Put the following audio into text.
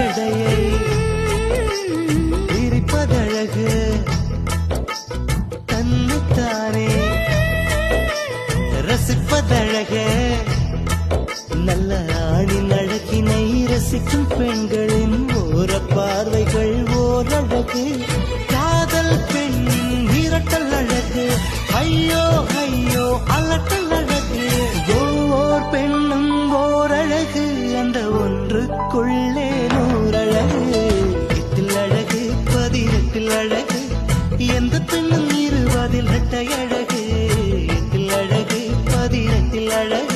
ஜடையை விரிப்பதழகு தன்னைத்தானே ரசிப்பதழகு நல்ல ஆணின் அழகினை ரசிக்கும் பெண்களின் ஓர பார்வைகள் ஓரழகு காதல் பெண்ணின் விரட்டல் அழகு ஐயோ ஐயோ அலட்டல் அழகு ஓர் பெண்ணும் ஓரழகு அந்த ஒன்றுக்குள்ளே நூறழகு எட்டில் அழகு 18 அழகு எந்த பெண்ணும் 20 இரட்டை அழகு எட்டில் அழகு 18 அழகு